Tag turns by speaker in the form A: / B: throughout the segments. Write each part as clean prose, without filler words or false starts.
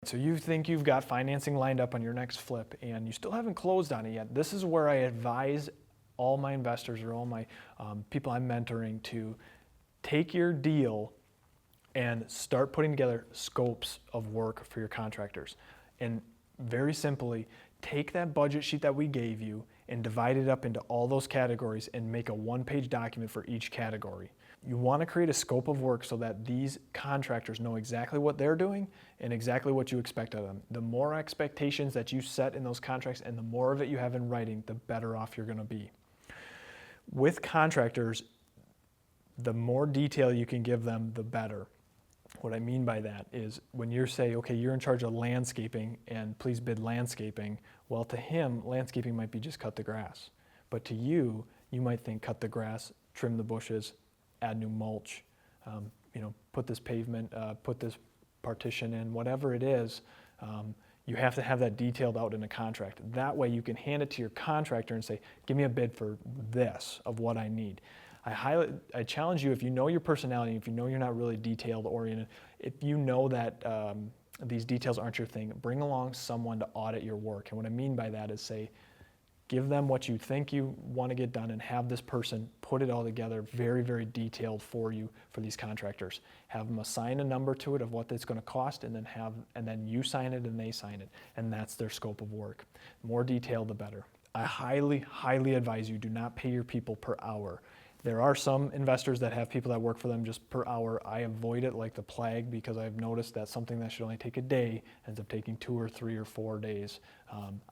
A: so you think you've got financing lined up on your next flip and you still haven't closed on it yet. This is where I advise all my investors or all my people I'm mentoring to take your deal and start putting together scopes of work for your contractors. And very simply, take that budget sheet that we gave you and divide it up into all those categories and make a one-page document for each category. You want to create a scope of work so that these contractors know exactly what they're doing and exactly what you expect of them. The more expectations that you set in those contracts and the more of it you have in writing, the better off you're going to be. With contractors, the more detail you can give them, the better. What I mean by that is when you say, okay, you're in charge of landscaping and please bid landscaping, well, to him, landscaping might be just cut the grass. But to you, you might think cut the grass, trim the bushes, add new mulch, put this pavement, put this partition in, whatever it is. You have to have that detailed out in a contract. That way you can hand it to your contractor and say, give me a bid for this of what I need. I challenge you, if you know your personality, if you know you're not really detailed oriented, if you know that these details aren't your thing, bring along someone to audit your work. And what I mean by that is say, give them what you think you want to get done and have this person put it all together very, very detailed for you for these contractors. Have them assign a number to it of what it's going to cost and then you sign it and they sign it. And that's their scope of work. The more detailed, the better. I highly, highly advise you do not pay your people per hour. There are some investors that have people that work for them just per hour. I avoid it like the plague because I've noticed that something that should only take a day ends up taking 2 or 3 or 4 days.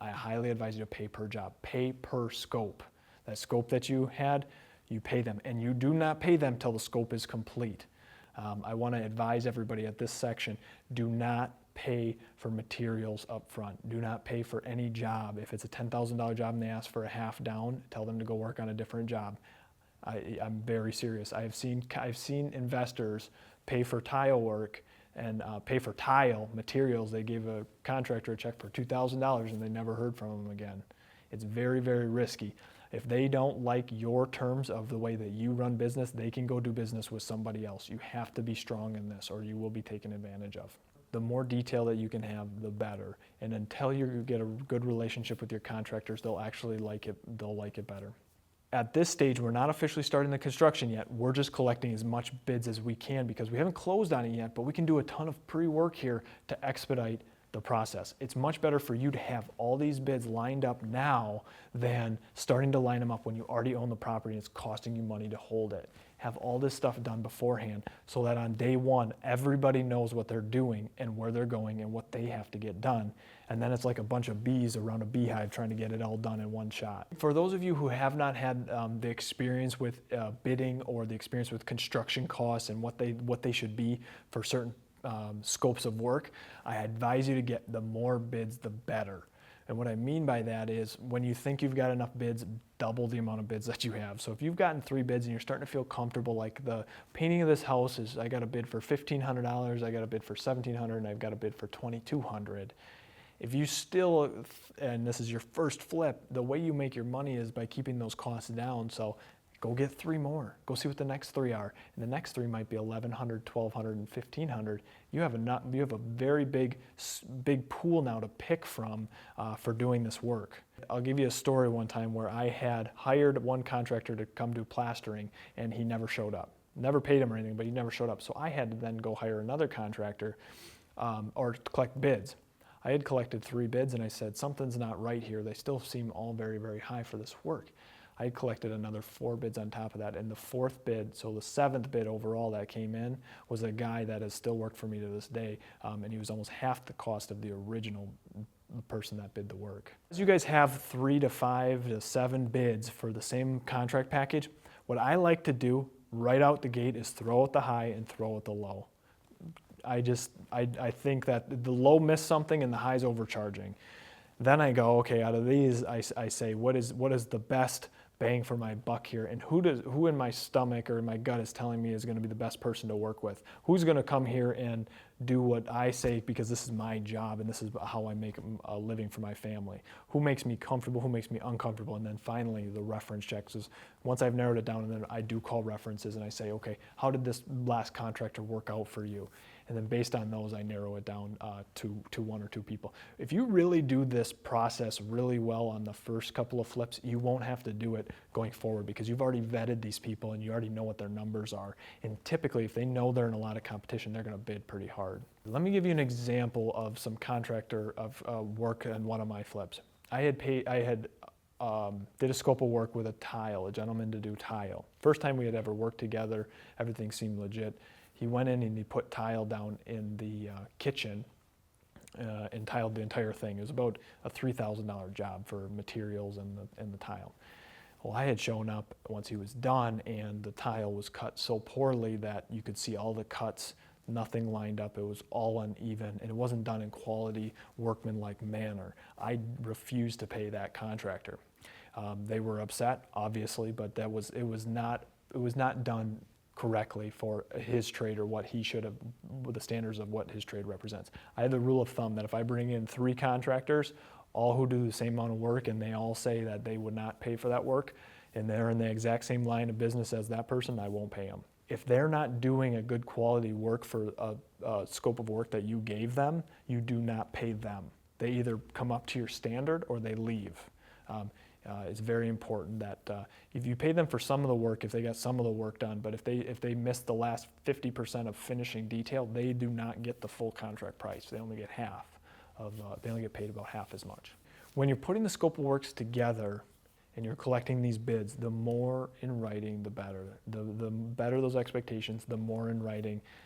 A: I highly advise you to pay per job, pay per scope. That scope that you had, you pay them, and you do not pay them till the scope is complete. I want to advise everybody at this section, do not pay for materials up front. Do not pay for any job. If it's a $10,000 job and they ask for a half down, tell them to go work on a different job. I'm very serious. I've seen investors pay for tile work and pay for tile materials. They gave a contractor a check for $2,000 and they never heard from them again. It's very, very risky. If they don't like your terms of the way that you run business, they can go do business with somebody else. You have to be strong in this or you will be taken advantage of. The more detail that you can have, the better. And until you get a good relationship with your contractors, they'll actually like it. They'll like it better. At this stage, we're not officially starting the construction yet. We're just collecting as much bids as we can because we haven't closed on it yet, but we can do a ton of pre-work here to expedite the process. It's much better for you to have all these bids lined up now than starting to line them up when you already own the property and it's costing you money to hold it. Have all this stuff done beforehand so that on day one, everybody knows what they're doing and where they're going and what they have to get done. And then it's like a bunch of bees around a beehive trying to get it all done in one shot. For those of you who have not had the experience with bidding or the experience with construction costs and what they should be for certain scopes of work, I advise you to get the more bids, the better. And what I mean by that is when you think you've got enough bids, double the amount of bids that you have. So if you've gotten 3 bids and you're starting to feel comfortable, like the painting of this house is, I got a bid for $1,500, I got a bid for $1,700, and I've got a bid for $2,200. If you still, and this is your first flip, the way you make your money is by keeping those costs down. So go get 3 more. Go see what the next 3 are. And the next 3 might be $1,100, $1,200, and $1,500. You have a very big pool now to pick from for doing this work. I'll give you a story one time where I had hired one contractor to come do plastering and he never showed up. Never paid him or anything, but he never showed up. So I had to then go hire another contractor or collect bids. I had collected 3 bids and I said, something's not right here. They still seem all very, very high for this work. I had collected another 4 bids on top of that, and the 4th bid, so the 7th bid overall that came in, was a guy that has still worked for me to this day, and he was almost half the cost of the original person that bid the work. As you guys have 3 to 5 to 7 bids for the same contract package, what I like to do right out the gate is throw out the high and throw out the low. I think that the low missed something and the high's overcharging. Then I go, okay, out of these, I say, what is the best bang for my buck here, and who in my stomach or in my gut is telling me is going to be the best person to work with? Who's going to come here and do what I say because this is my job and this is how I make a living for my family. Who makes me comfortable, who makes me uncomfortable, and then finally the reference checks is once I've narrowed it down, and then I do call references and I say, okay, how did this last contractor work out for you? And then based on those, I narrow it down to one or two people. If you really do this process really well on the first couple of flips, you won't have to do it going forward because you've already vetted these people and you already know what their numbers are. And typically, if they know they're in a lot of competition, they're going to bid pretty hard. Let me give you an example of some contractor of work on one of my flips. I did a scope of work with a gentleman to do tile. First time we had ever worked together, everything seemed legit. He went in and he put tile down in the kitchen and tiled the entire thing. It was about a $3,000 job for materials and the tile. Well, I had shown up once he was done, and the tile was cut so poorly that you could see all the cuts, nothing lined up. It was all uneven, and it wasn't done in quality, workmanlike manner. I refused to pay that contractor. They were upset, obviously, but it was not done correctly for his trade or what he should have, with the standards of what his trade represents. I have the rule of thumb that if I bring in 3 contractors, all who do the same amount of work, and they all say that they would not pay for that work, and they're in the exact same line of business as that person, I won't pay them. If they're not doing a good quality work for a scope of work that you gave them, you do not pay them. They either come up to your standard or they leave. It's very important that if you pay them for some of the work, if they got some of the work done, but if they miss the last 50% of finishing detail, they do not get the full contract price. They only get they only get paid about half as much. When you're putting the scope of works together and you're collecting these bids, the more in writing, the better. The better those expectations, the more in writing,